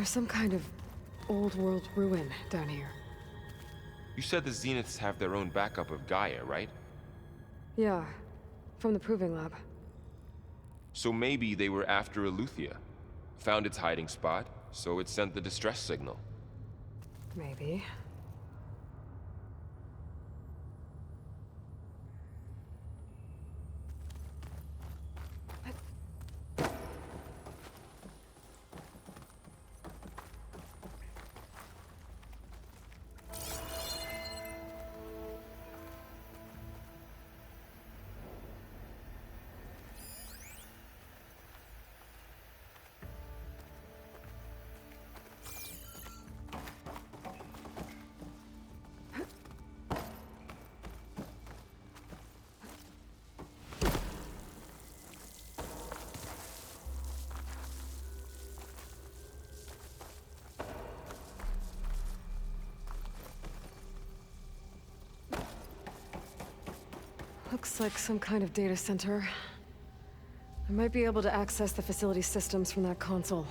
There's some kind of old world ruin down here. You said the Zeniths have their own backup of Gaia, right? Yeah, from the proving lab. So maybe they were after Eleuthia. Found its hiding spot, so it sent the distress signal. Maybe. Looks like some kind of data center. I might be able to access the facility systems from that console.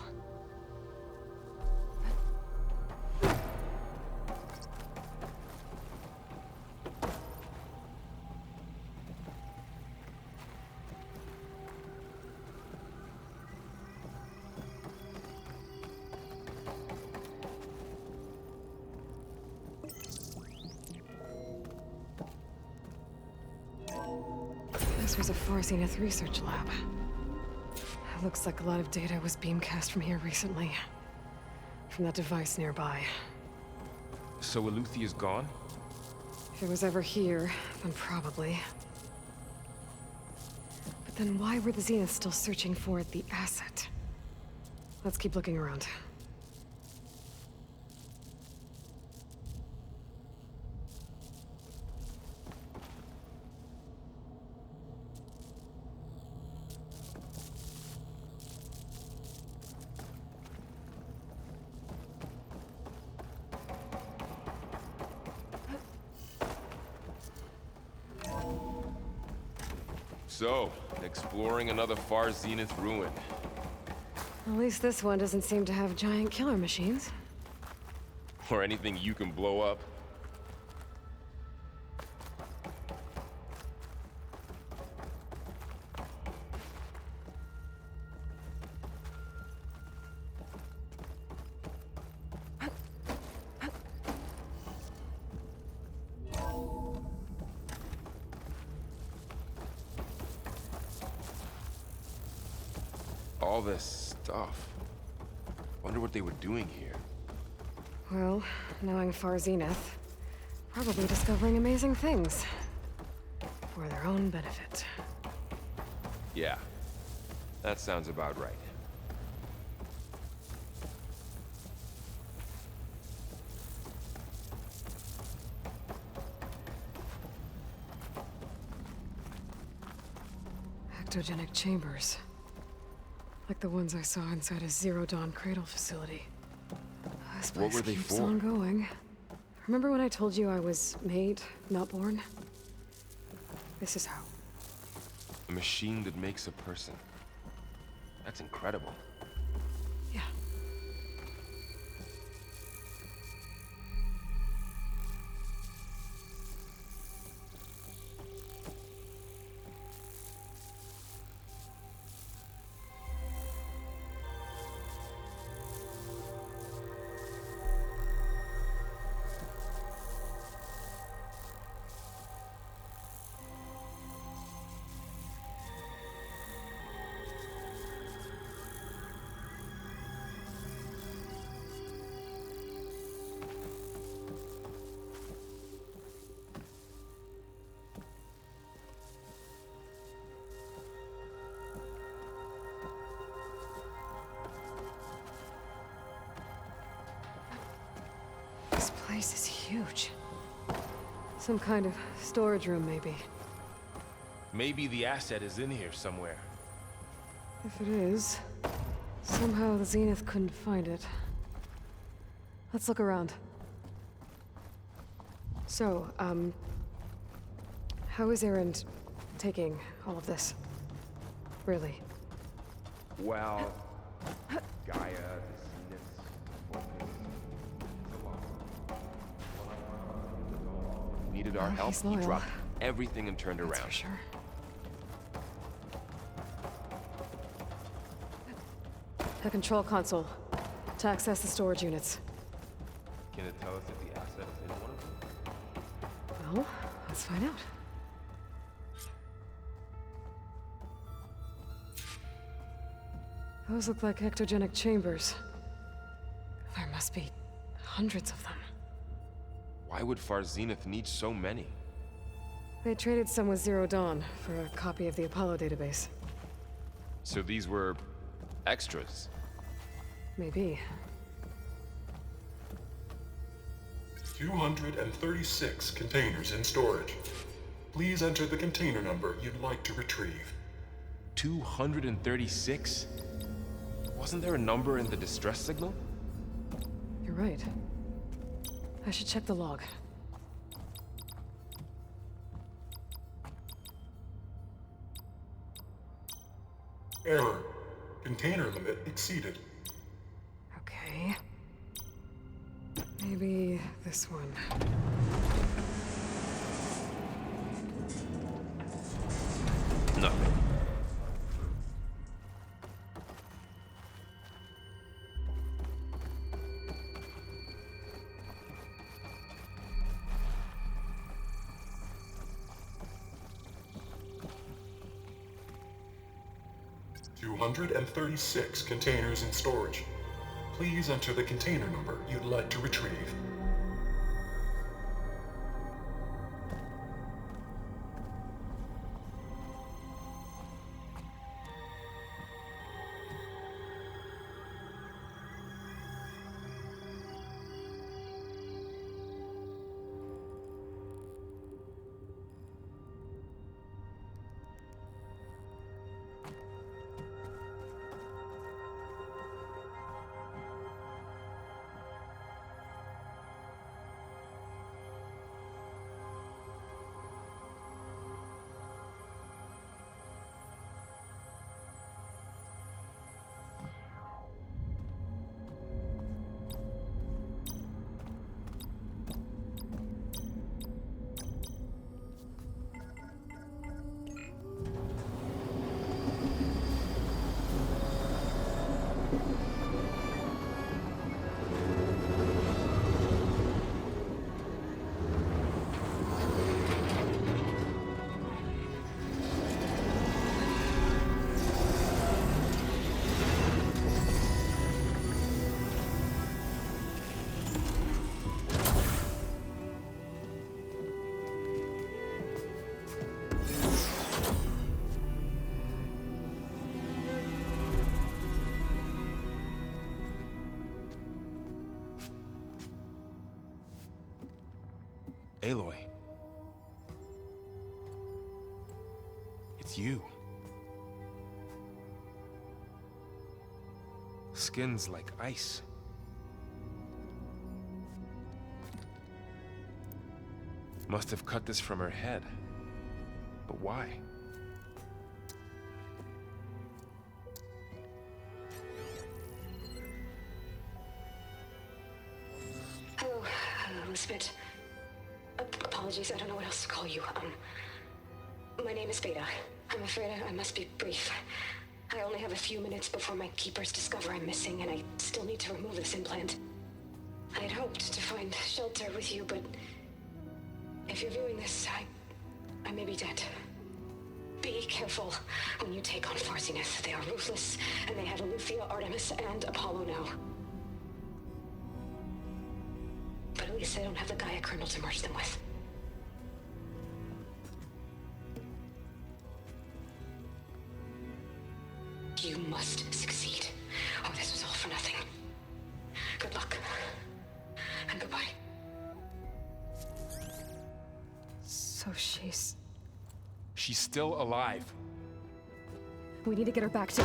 This was a Far Zenith research lab. It looks like a lot of data was beamcast from here recently. From that device nearby. So Eleuthia's gone? If it was ever here, then probably. But then why were the Zeniths still searching for the asset? Let's keep looking around. So, exploring another Far Zenith ruin. At least this one doesn't seem to have giant killer machines. Or anything you can blow up. All this stuff. Wonder what they were doing here. Well, knowing Far Zenith, probably discovering amazing things. For their own benefit. Yeah, that sounds about right. Ectogenic chambers. Like the ones I saw inside a Zero Dawn Cradle facility. This place What were they keeps for? on going. Remember when I told you I was made, not born? This is how. A machine that makes a person. That's incredible. Yeah. This place is huge. Some kind of storage room, maybe. Maybe the asset is in here somewhere. If it is, somehow the Zenith couldn't find it. Let's look around. So, how is Erend taking all of this? Really? Well, Gaia, the Zeniths, needed our help, he's he loyal. dropped everything and turned That's around. for sure. The control console. To access the storage units. Can it tell us if the asset is in one of them? Well, let's find out. Those look like ectogenic chambers. There must be hundreds of them. Why would Far Zenith need so many? They traded some with Zero Dawn for a copy of the Apollo database. So these were extras. Maybe. 236 containers in storage. Please enter the container number you'd like to retrieve. 236? Wasn't there a number in the distress signal? You're right. I should check the log. Error. Container limit exceeded. Okay. Maybe this one. Nothing. $236 containers in storage. Please enter the container number you'd like to retrieve. Aloy. It's you. Skin's like ice. Must have cut this from her head. But why? Hello, Elizabeth. Apologies, I don't know what else to call you. My name is Beta. I'm afraid I must be brief. I only have a few minutes before my keepers discover I'm missing, and I still need to remove this implant. I had hoped to find shelter with you, but if you're viewing this, I may be dead. Be careful when you take on Far Zenith. They are ruthless, and they have Aletheia, Artemis, and Apollo now. But at least they don't have the Gaia kernel to merge them with. You must succeed, or this was all for nothing. Good luck. And goodbye. So she's... She's still alive. We need to get her back to...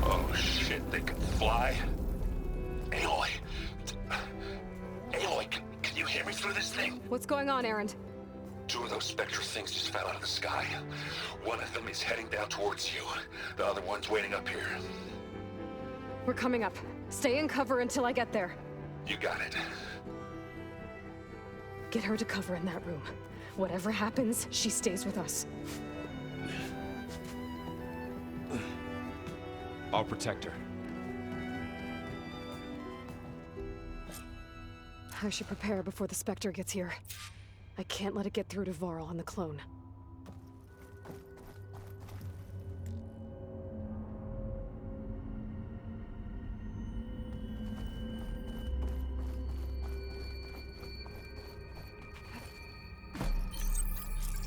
Oh shit, they can fly? Aloy! Aloy, can you hear me through this thing? What's going on, Erend? Two of those Spectre things just fell out of the sky. One of them is heading down towards you. The other one's waiting up here. We're coming up. Stay in cover until I get there. You got it. Get her to cover in that room. Whatever happens, she stays with us. I'll protect her. I should prepare before the Spectre gets here. I can't let it get through to Varl and the clone.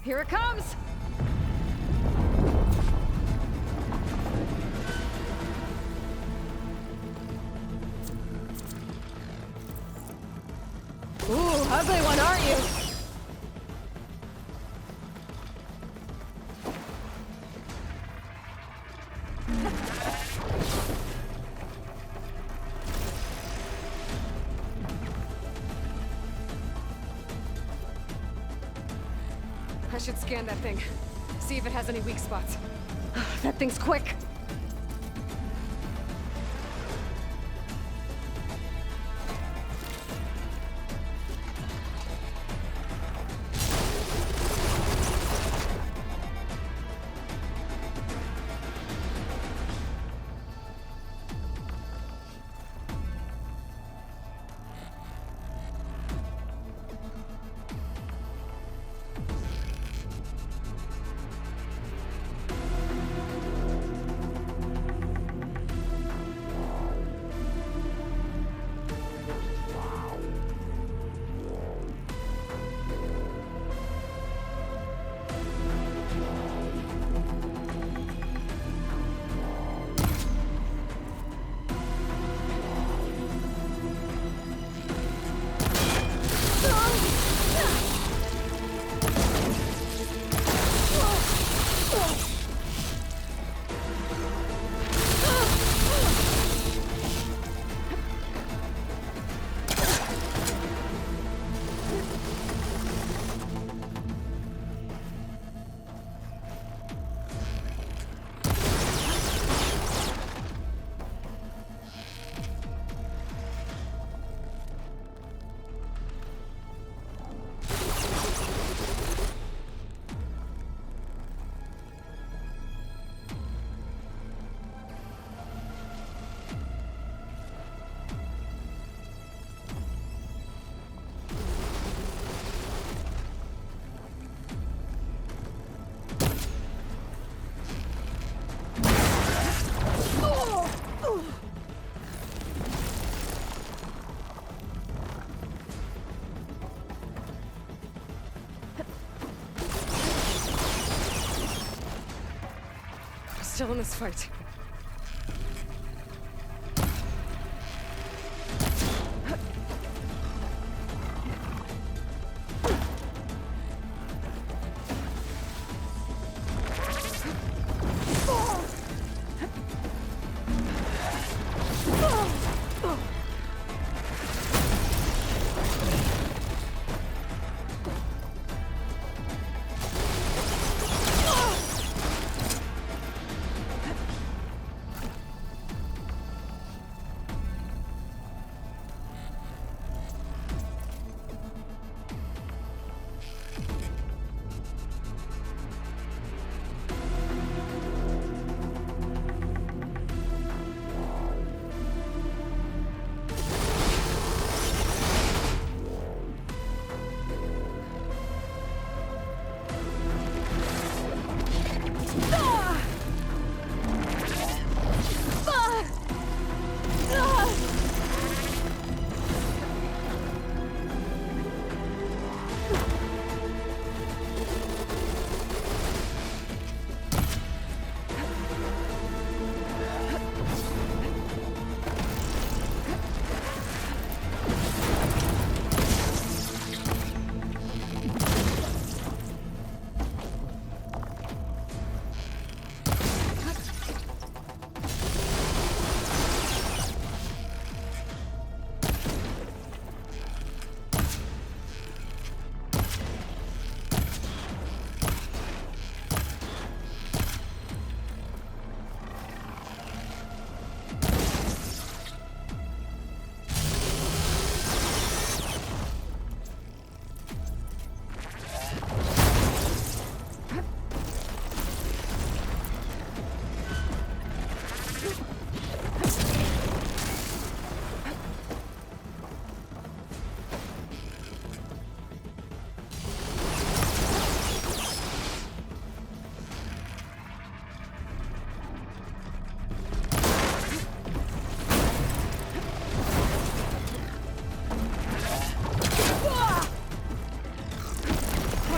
Here it comes! Ooh, ugly one, aren't you? I should scan that thing. See if it has any weak spots. That thing's quick. Still in this fight.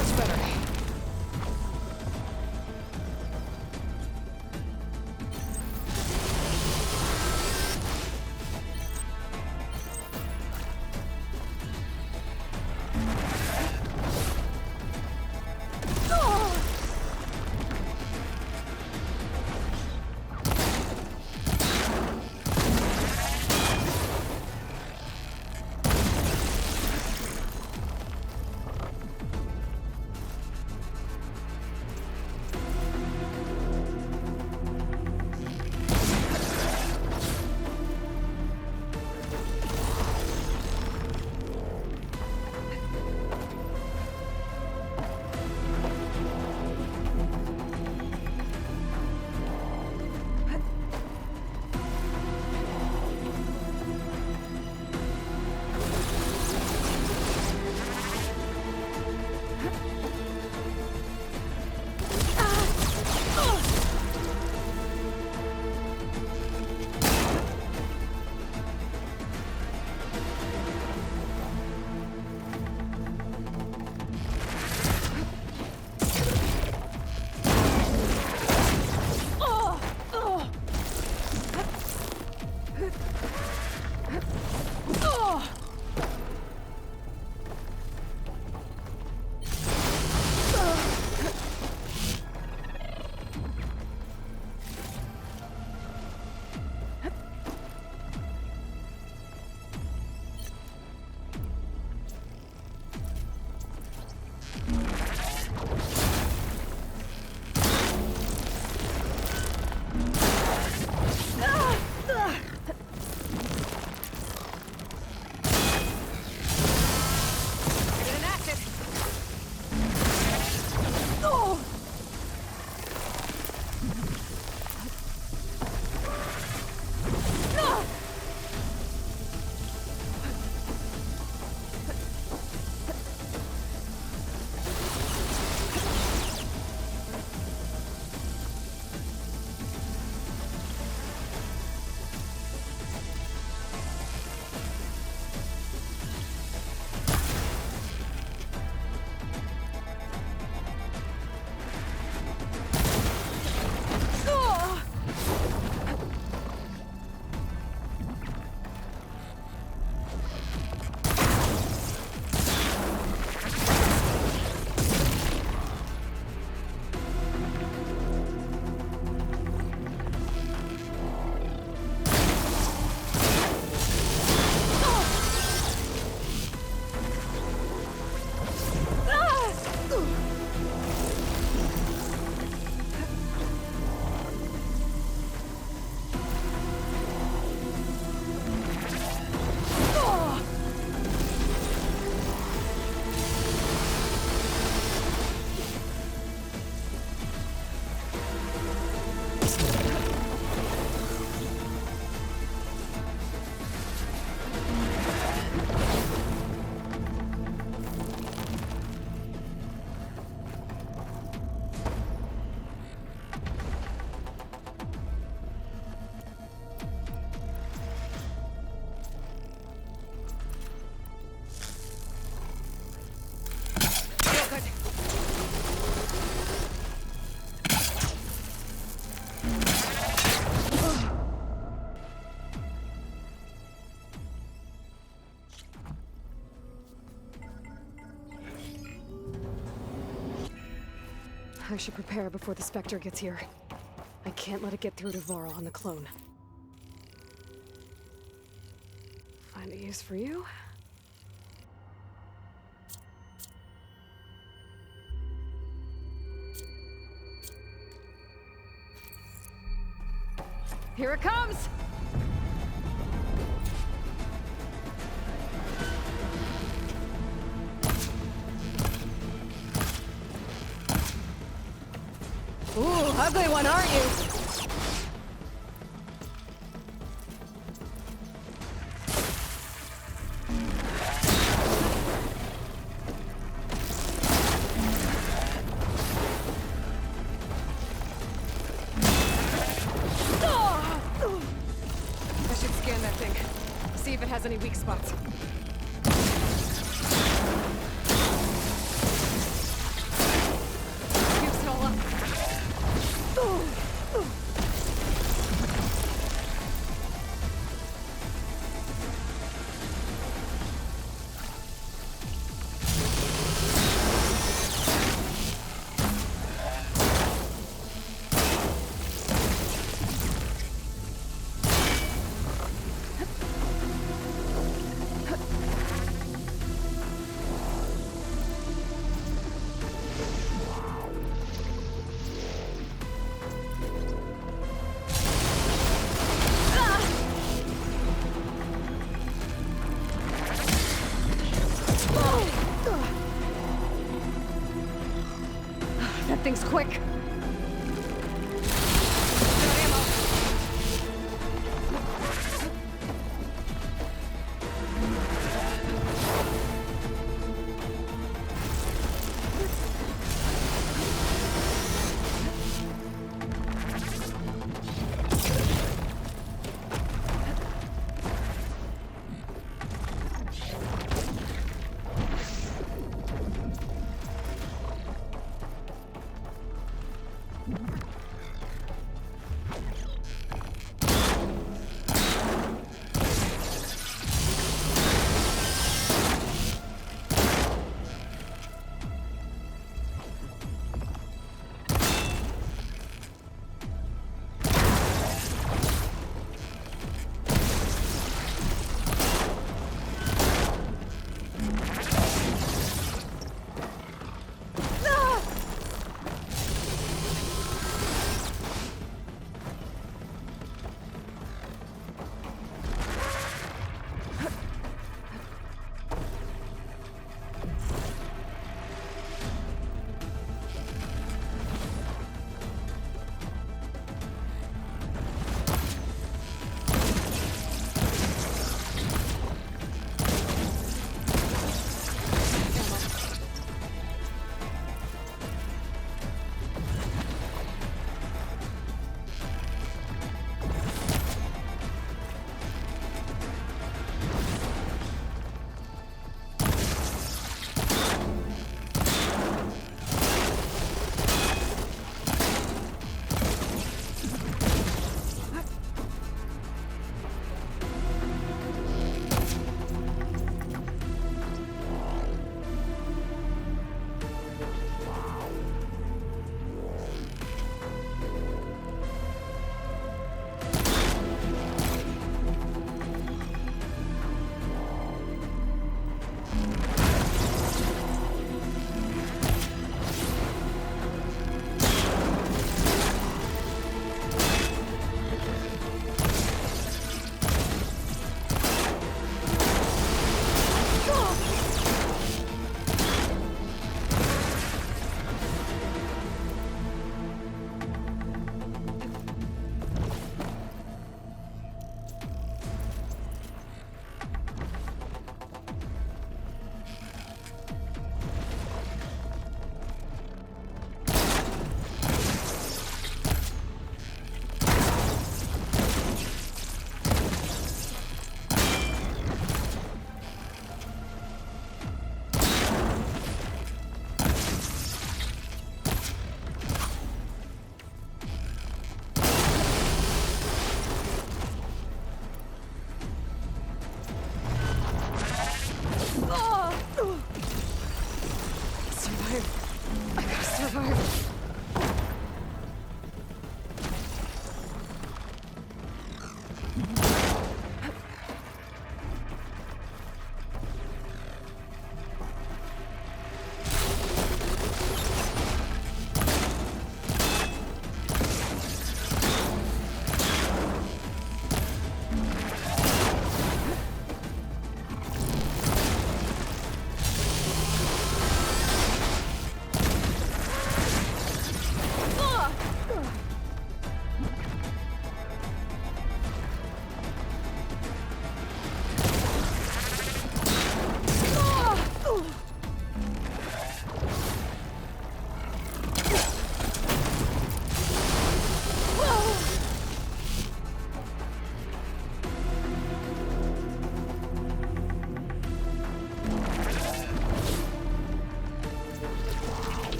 Much better. I should prepare before the Spectre gets here. I can't let it get through to Varl on the clone. Find a use for you? Here it comes! Ooh, ugly one, aren't you? I should scan that thing. See if it has any weak spots. That thing's quick.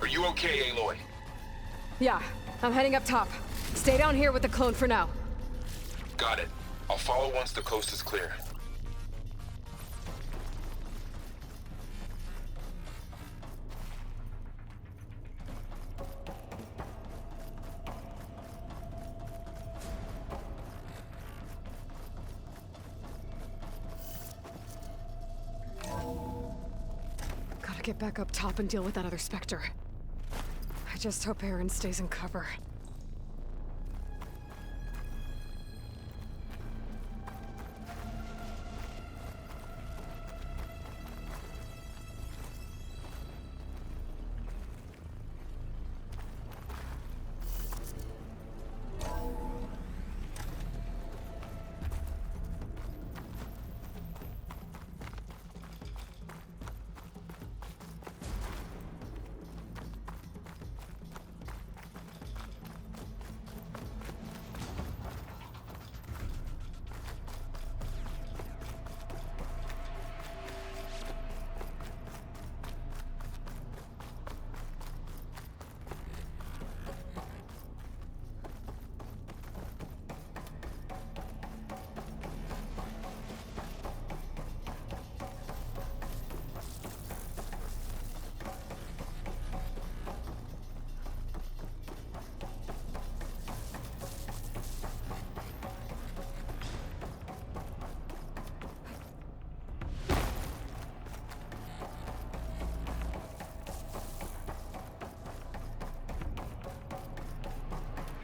Are you okay, Aloy? Yeah, I'm heading up top. Stay down here with the clone for now. Got it. I'll follow once the coast is clear. Gotta get back up top and deal with that other Spectre. I just hope Aaron stays in cover.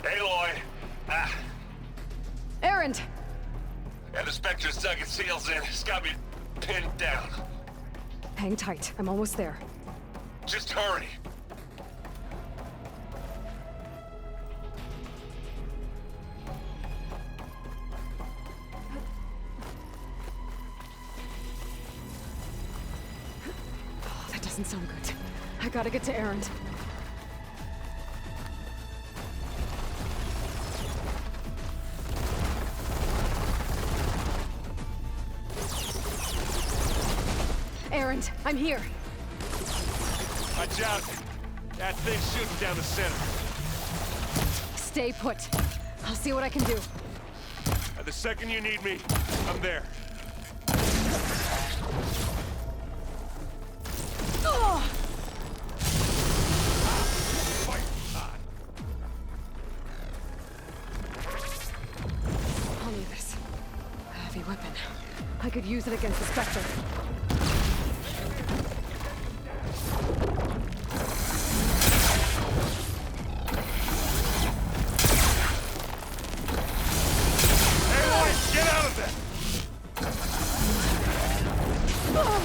Aloy! Aaron! And the Spectre's dug its heels in. It's got me pinned down. Hang tight. I'm almost there. Just hurry. Oh, that doesn't sound good. I gotta get to Aaron. Aaron, I'm here. Watch out! That thing's shooting down the center. Stay put. I'll see what I can do. And the second you need me, I'm there. Oh! Fight time. I'll need this. A heavy weapon. I could use it against the Spectre. Get out of there!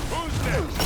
Who's next?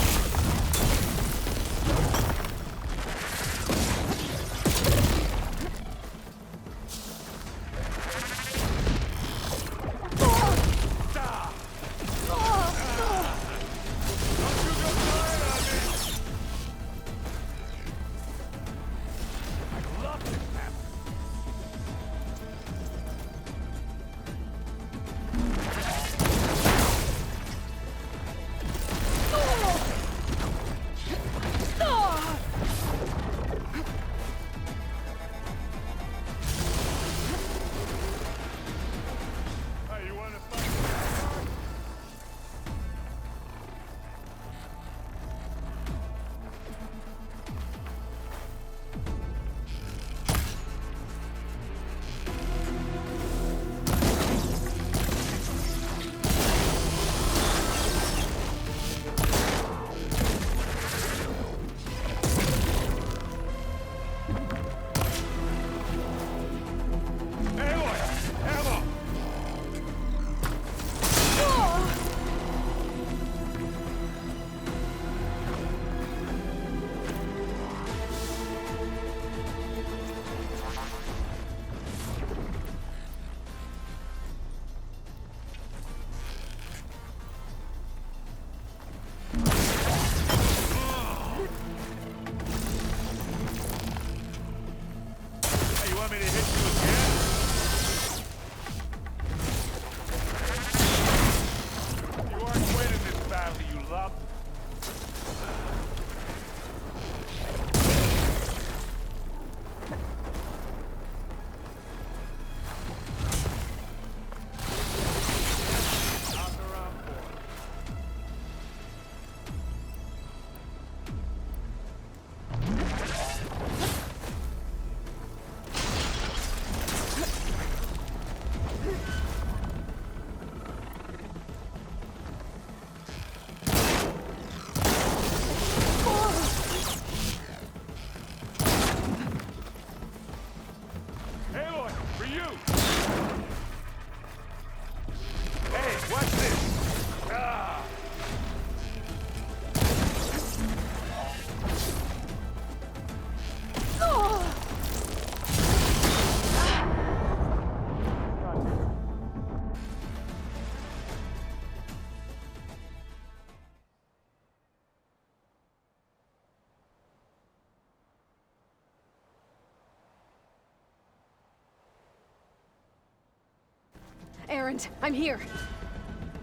Errand, I'm here.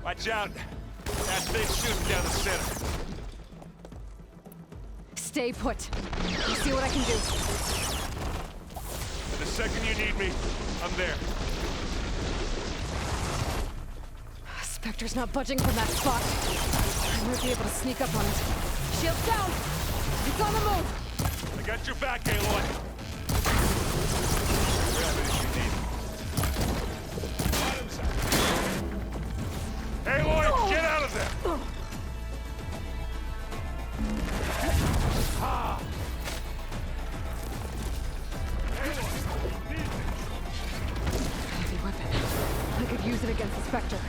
Watch out. That thing's shooting down the center. Stay put. You see what I can do. And the second you need me, I'm there. Spectre's not budging from that spot. I might be able to sneak up on it. Shields down! It's on the move! I got your back, Aloy. Grab it if you need it. Bottoms up. Aloy, get out of there! Ah! Aloy, easy. Heavy weapon. I could use it against the Spectre.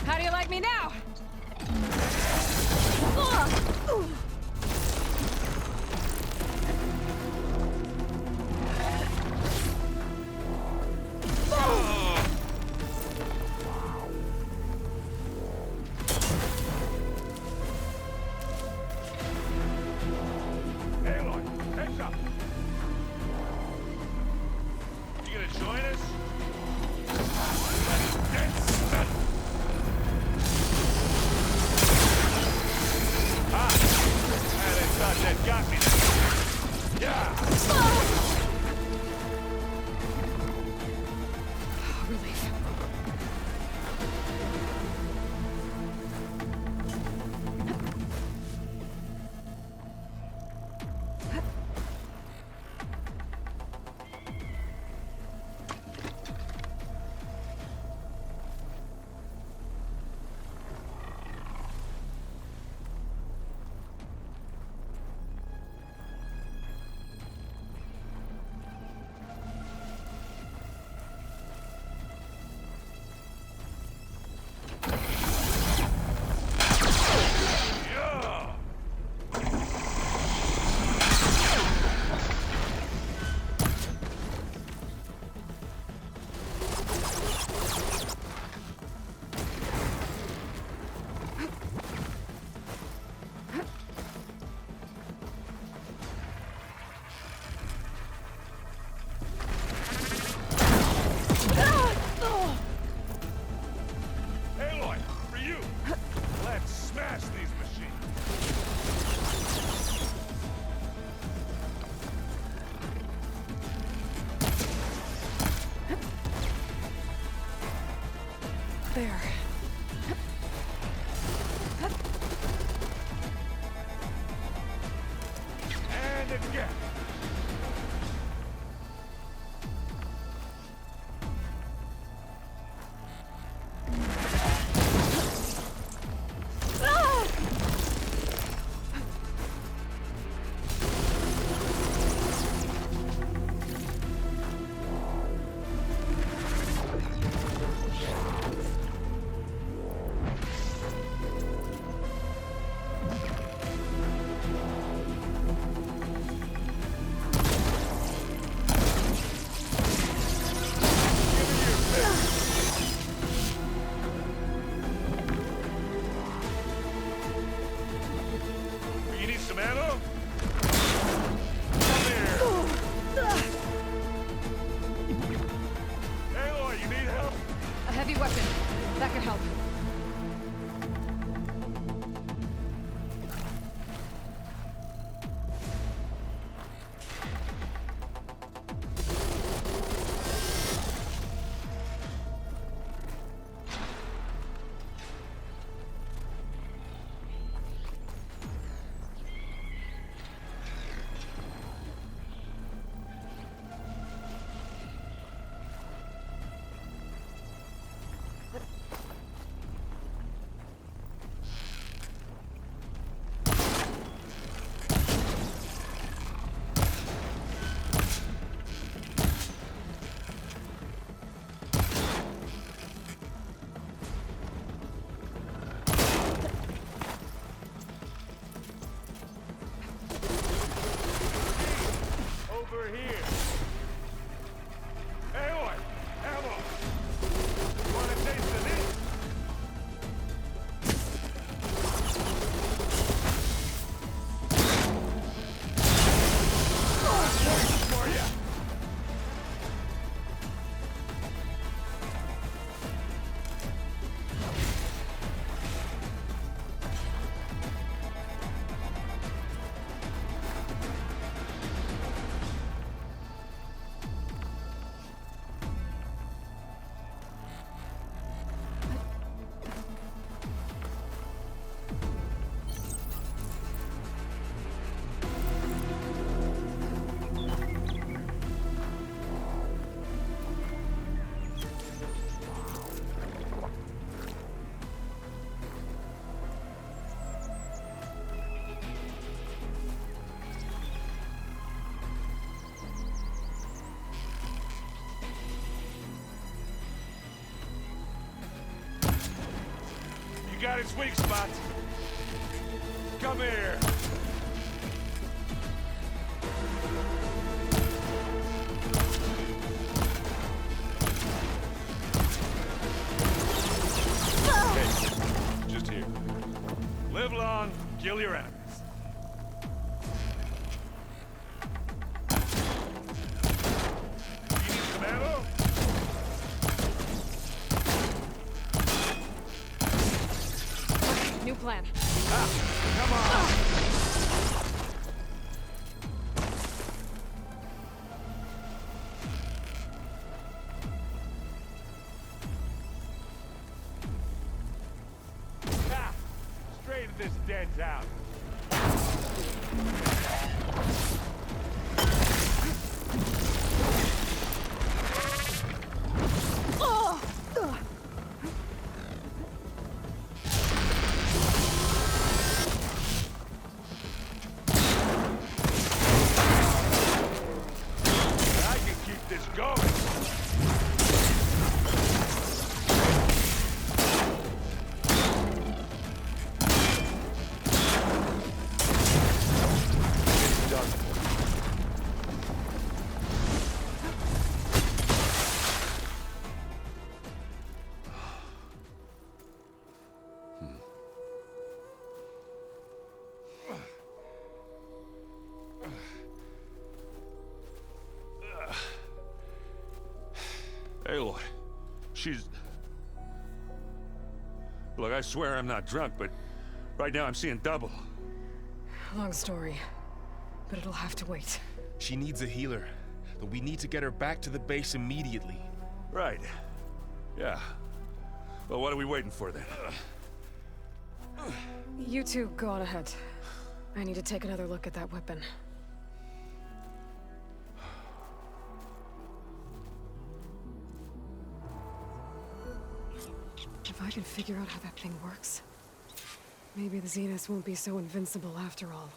How do you like me now? Aloy, heads up. You gonna join us? Dense metal. They thought that got me. Yeah! Relief. Yeah! Aloy, for you! Let's smash these machines! There. And again! You got its weak spot. Come here. Hey, just here. Live long, kill your enemies. You need some ammo? New plan. Come on! Straight at this dead town. I can keep this going. Aloy, she's... Look, I swear I'm not drunk, but right now I'm seeing double. Long story, but it'll have to wait. She needs a healer, but we need to get her back to the base immediately. Right. Yeah. Well, what are we waiting for then? You two go on ahead. I need to take another look at that weapon. If I can figure out how that thing works, maybe the Zeniths won't be so invincible after all.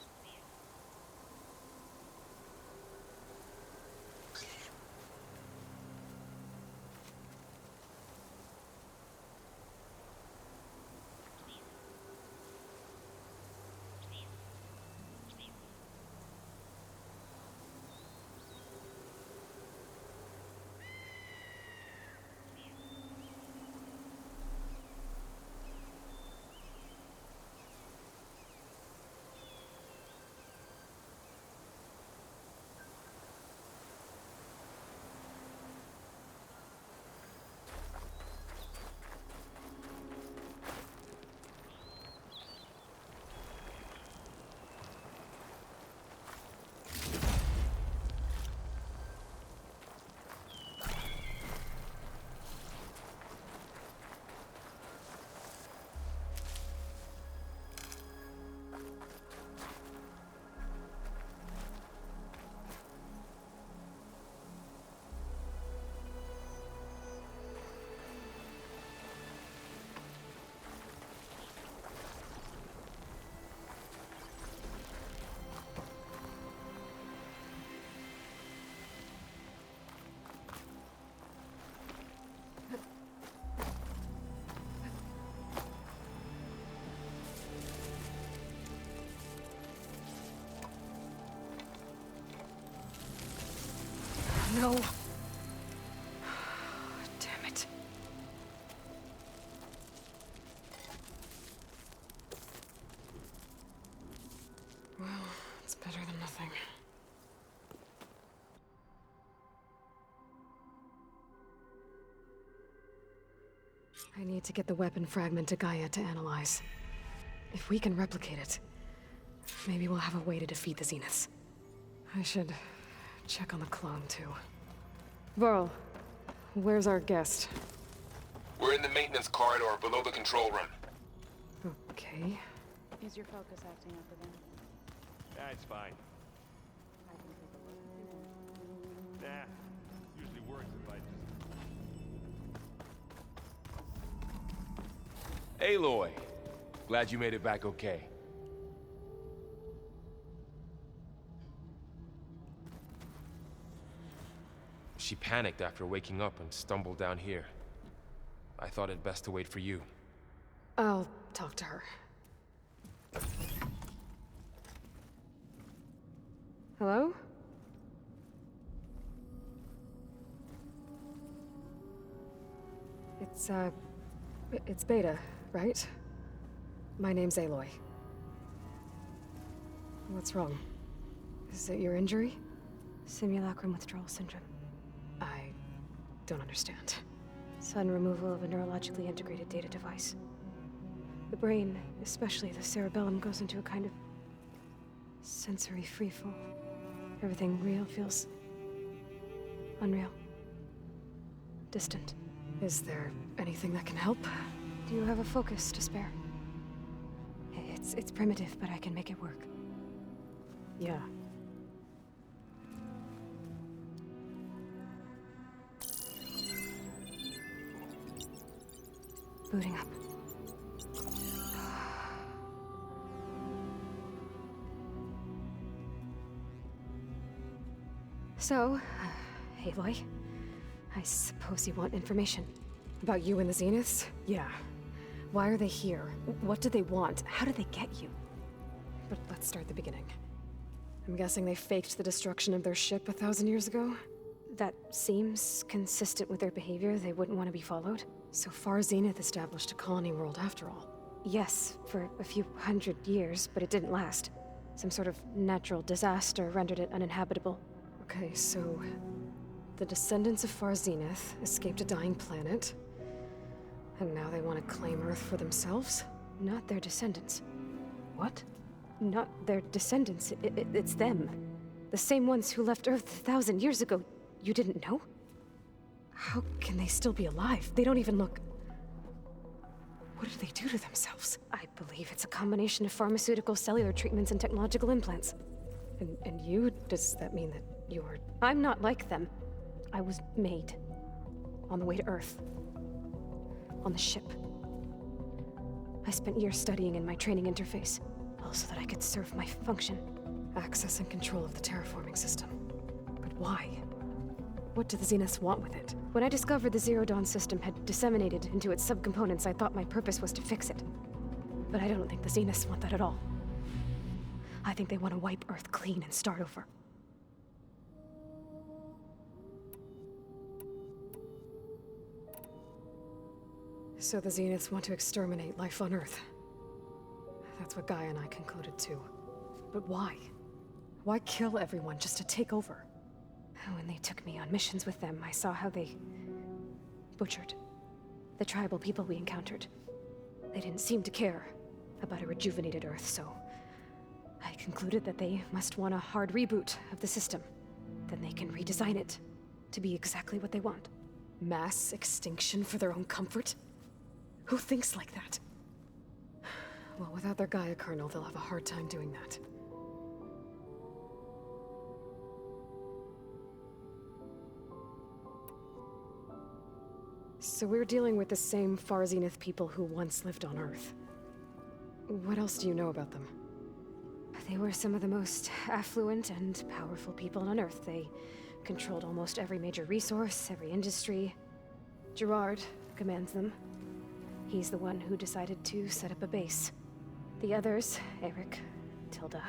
No. Damn it. Well, it's better than nothing. I need to get the weapon fragment to Gaia to analyze. If we can replicate it, maybe we'll have a way to defeat the Zeniths. I should check on the clone, too. Varl, where's our guest? We're in the maintenance corridor below the control room. Okay. Is your focus acting up again? That's fine. I can take a look. Nah. Usually works if I just... Aloy, glad you made it back okay. She panicked after waking up and stumbled down here. I thought it best to wait for you. I'll talk to her. Hello? It's Beta, right? My name's Aloy. What's wrong? Is it your injury? Simulacrum withdrawal syndrome. I don't understand. Sudden removal of a neurologically integrated data device. The brain, especially the cerebellum, goes into a kind of sensory freefall. Everything real feels unreal. Distant. Is there anything that can help? Do you have a focus to spare? It's primitive, but I can make it work. Yeah. Booting up. So, Aloy, I suppose you want information. About you and the Zeniths? Yeah. Why are they here? What do they want? How did they get you? But let's start at the beginning. I'm guessing they faked the destruction of their ship 1,000 years ago? That seems consistent with their behavior. They wouldn't want to be followed. So far, Zenith established a colony world after all. Yes, for a few hundred years, but it didn't last. Some sort of natural disaster rendered it uninhabitable. Okay, so the descendants of Far Zenith escaped a dying planet, and now they want to claim Earth for themselves? Not their descendants. What? Not their descendants. It's them. The same ones who left Earth 1,000 years ago. You didn't know? How can they still be alive? They don't even look... What did they do to themselves? I believe it's a combination of pharmaceutical, cellular treatments, and technological implants. And you? Does that mean that you're... I'm not like them. I was made. On the way to Earth. On the ship. I spent years studying in my training interface, all so that I could serve my function. Access and control of the terraforming system. But why? What do the Zeniths want with it? When I discovered the Zero Dawn system had disseminated into its subcomponents, I thought my purpose was to fix it. But I don't think the Zeniths want that at all. I think they want to wipe Earth clean and start over. So the Zeniths want to exterminate life on Earth. That's what Gaia and I concluded too. But why? Why kill everyone just to take over? When they took me on missions with them, I saw how they butchered the tribal people we encountered. They didn't seem to care about a rejuvenated Earth, so I concluded that they must want a hard reboot of the system. Then they can redesign it to be exactly what they want. Mass extinction for their own comfort? Who thinks like that? Well, without their Gaia kernel, they'll have a hard time doing that. So we're dealing with the same Far Zenith people who once lived on Earth. What else do you know about them? They were some of the most affluent and powerful people on Earth. They controlled almost every major resource, every industry. Gerard commands them. He's the one who decided to set up a base. The others, Eric, Tilda,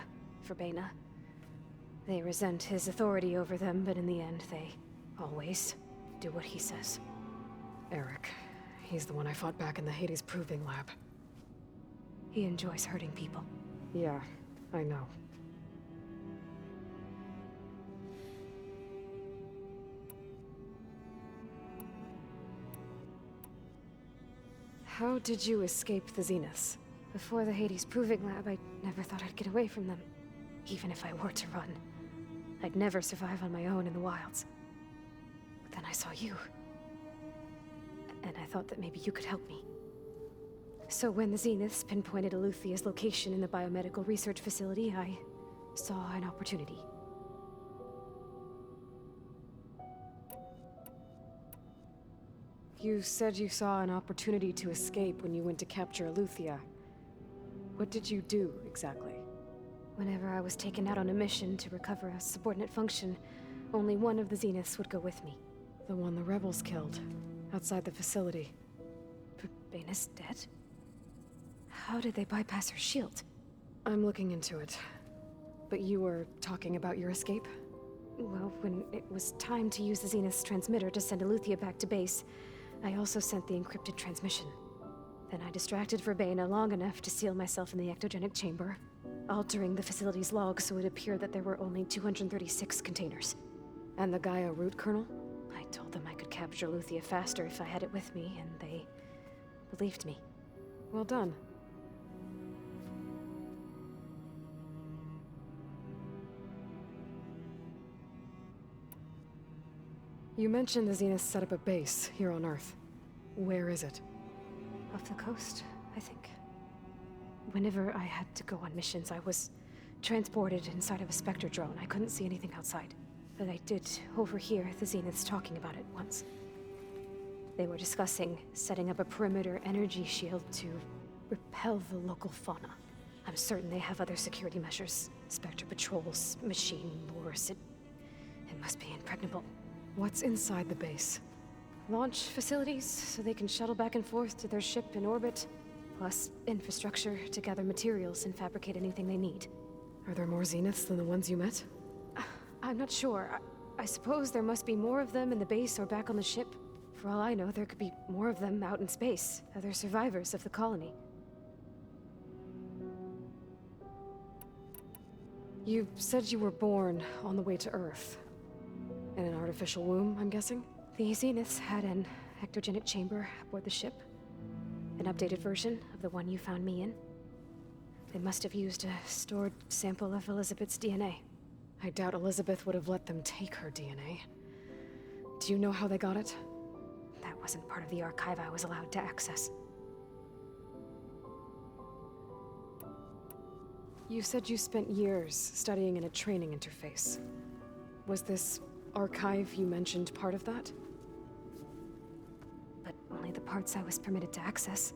Verbena, they resent his authority over them, but in the end, they always do what he says. Eric. He's the one I fought back in the Hades Proving Lab. He enjoys hurting people. Yeah, I know. How did you escape the Zeniths? Before the Hades Proving Lab, I never thought I'd get away from them. Even if I were to run. I'd never survive on my own in the wilds. But then I saw you. And I thought that maybe you could help me. So when the Zeniths pinpointed Eluthia's location in the biomedical research facility, I saw an opportunity. You said you saw an opportunity to escape when you went to capture Eluthia. What did you do, exactly? Whenever I was taken out on a mission to recover a subordinate function, only one of the Zeniths would go with me. The one the rebels killed, outside the facility. Verbena's dead? How did they bypass her shield? I'm looking into it. But you were talking about your escape? Well, when it was time to use the Zenith's transmitter to send Eleuthia back to base, I also sent the encrypted transmission. Then I distracted Verbena long enough to seal myself in the ectogenic chamber, altering the facility's log so it appeared that there were only 236 containers. And the Gaia root kernel? I told them I could capture Eleuthia faster if I had it with me, and they believed me. Well done. You mentioned the Zenith set up a base here on Earth. Where is it? Off the coast, I think. Whenever I had to go on missions, I was transported inside of a Spectre drone. I couldn't see anything outside. But I did overhear the Zeniths talking about it once. They were discussing setting up a perimeter energy shield to repel the local fauna. I'm certain they have other security measures. Spectre patrols, machine wars. It must be impregnable. What's inside the base? Launch facilities, so they can shuttle back and forth to their ship in orbit, plus infrastructure to gather materials and fabricate anything they need. Are there more Zeniths than the ones you met? I'm not sure. I suppose there must be more of them in the base or back on the ship. For all I know, there could be more of them out in space, other survivors of the colony. You said you were born on the way to Earth. In an artificial womb, I'm guessing? The Zeniths had an ectogenic chamber aboard the ship. An updated version of the one you found me in. They must have used a stored sample of Elizabeth's DNA. I doubt Elizabeth would have let them take her DNA. Do you know how they got it? That wasn't part of the archive I was allowed to access. You said you spent years studying in a training interface. Was this archive you mentioned part of that? But only the parts I was permitted to access.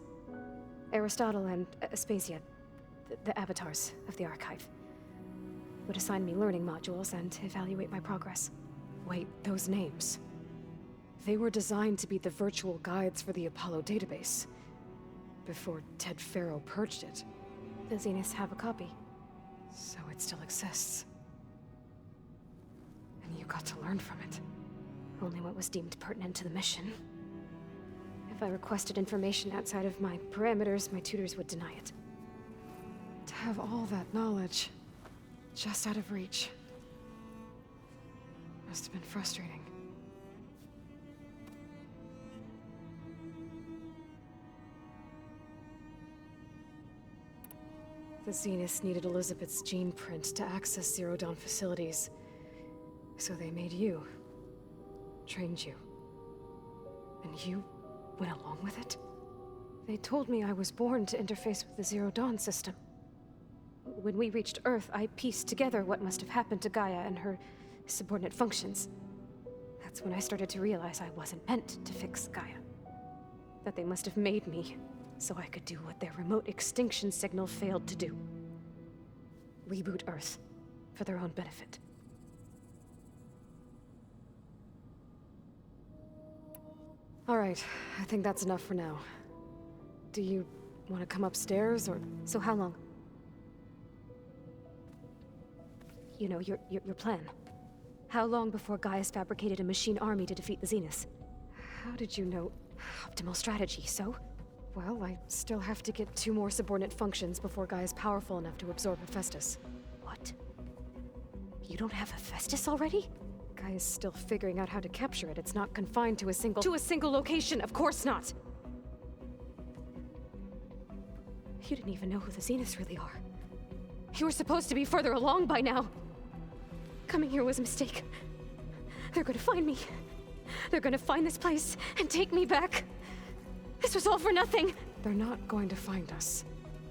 Aristotle and Aspasia, the avatars of the archive, would assign me learning modules and evaluate my progress. Wait, those names. They were designed to be the virtual guides for the Apollo database, before Ted Faro purged it. The Zeniths have a copy. So it still exists. And you got to learn from it. Only what was deemed pertinent to the mission. If I requested information outside of my parameters, my tutors would deny it. To have all that knowledge, just out of reach, must have been frustrating. The Zeniths needed Elizabeth's gene print to access Zero Dawn facilities. So they made you. Trained you. And you went along with it? They told me I was born to interface with the Zero Dawn system. When we reached Earth, I pieced together what must have happened to Gaia and her subordinate functions. That's when I started to realize I wasn't meant to fix Gaia. That they must have made me so I could do what their remote extinction signal failed to do. Reboot Earth, for their own benefit. All right, I think that's enough for now. Do you want to come upstairs, or... So how long? You know, your plan. How long before Gaia's fabricated a machine army to defeat the Zeniths? How did you know? Optimal strategy, so? Well, I still have to get 2 more subordinate functions before Gaia's powerful enough to absorb Hephaestus. What? You don't have Hephaestus already? Gaia's still figuring out how to capture it. It's not confined to a single location, of course not! You didn't even know who the Zeniths really are. You were supposed to be further along by now. Coming here was a mistake. They're gonna find me. They're gonna find this place and take me back. This was all for nothing! They're not going to find us.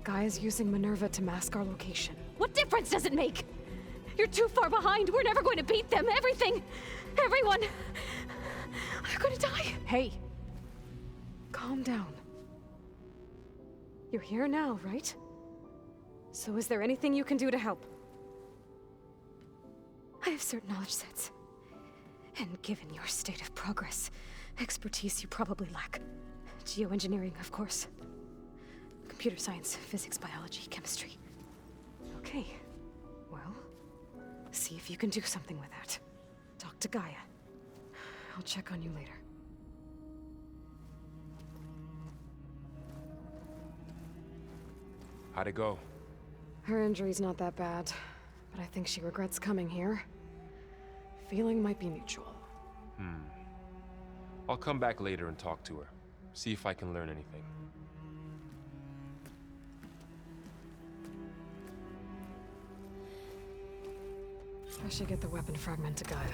Gaia's using Minerva to mask our location. What difference does it make? You're too far behind! We're never going to beat them! Everything! Everyone! Are gonna die! Hey! Calm down. You're here now, right? So is there anything you can do to help? I have certain knowledge sets. And given your state of progress, expertise you probably lack. Geoengineering, of course. computer science, physics, biology, chemistry. Okay. Well, see if you can do something with that. Talk to Gaia. I'll check on you later. How'd it go? Her injury's not that bad, but I think she regrets coming here. Feeling might be mutual. I'll come back later and talk to her. See if I can learn anything. I should get the weapon fragment to Gaia. Did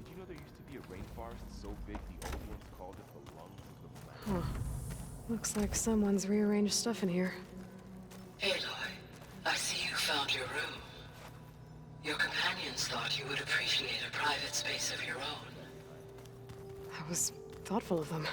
you know there used to be a rainforest so big the old ones called it the lungs of the planet? Looks like someone's rearranged stuff in here. Aloy, I see you found your room. Your companions thought you would appreciate a private space of your own. That was thoughtful of them.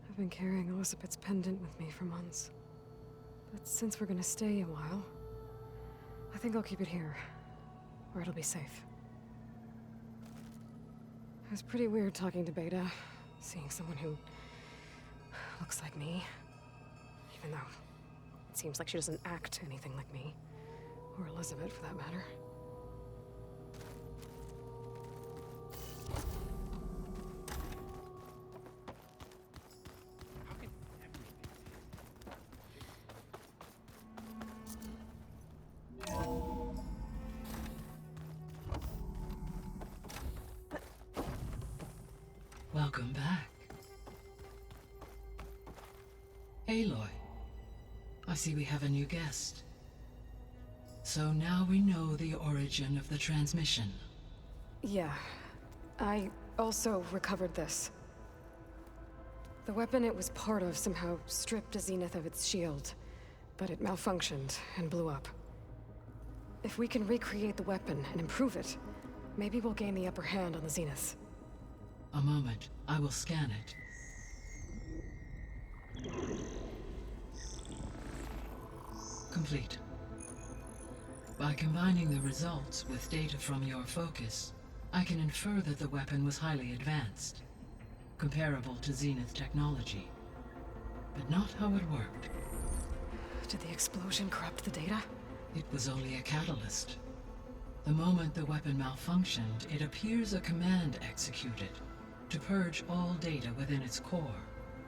I've been carrying Elizabeth's pendant with me for months. But since we're gonna stay a while, I think I'll keep it here, where it'll be safe. It was pretty weird talking to Beta, seeing someone who looks like me. Even though it seems like she doesn't act anything like me. Or Elizabeth, for that matter. How can everything Welcome back. Aloy, I see we have a new guest. So now we know the origin of the transmission. Yeah. I also recovered this. The weapon it was part of somehow stripped a Zenith of its shield, but it malfunctioned and blew up. If we can recreate the weapon and improve it, maybe we'll gain the upper hand on the Zeniths. A moment, I will scan it. Complete. By combining the results with data from your focus, I can infer that the weapon was highly advanced, comparable to Zenith technology, but not how it worked. Did the explosion corrupt the data? It was only a catalyst. The moment the weapon malfunctioned, it appears a command executed to purge all data within its core.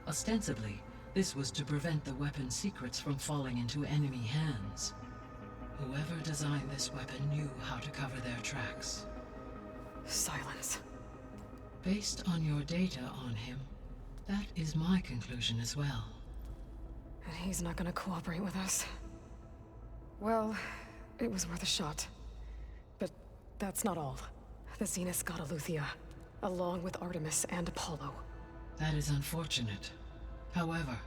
Ostensibly, this was to prevent the weapon's secrets from falling into enemy hands. Whoever designed this weapon knew how to cover their tracks. Silence. Based on your data on him, that is my conclusion as well. And he's not gonna cooperate with us. Well, it was worth a shot. But that's not all. The Zeniths got Eleuthia, along with Artemis and Apollo. That is unfortunate. However,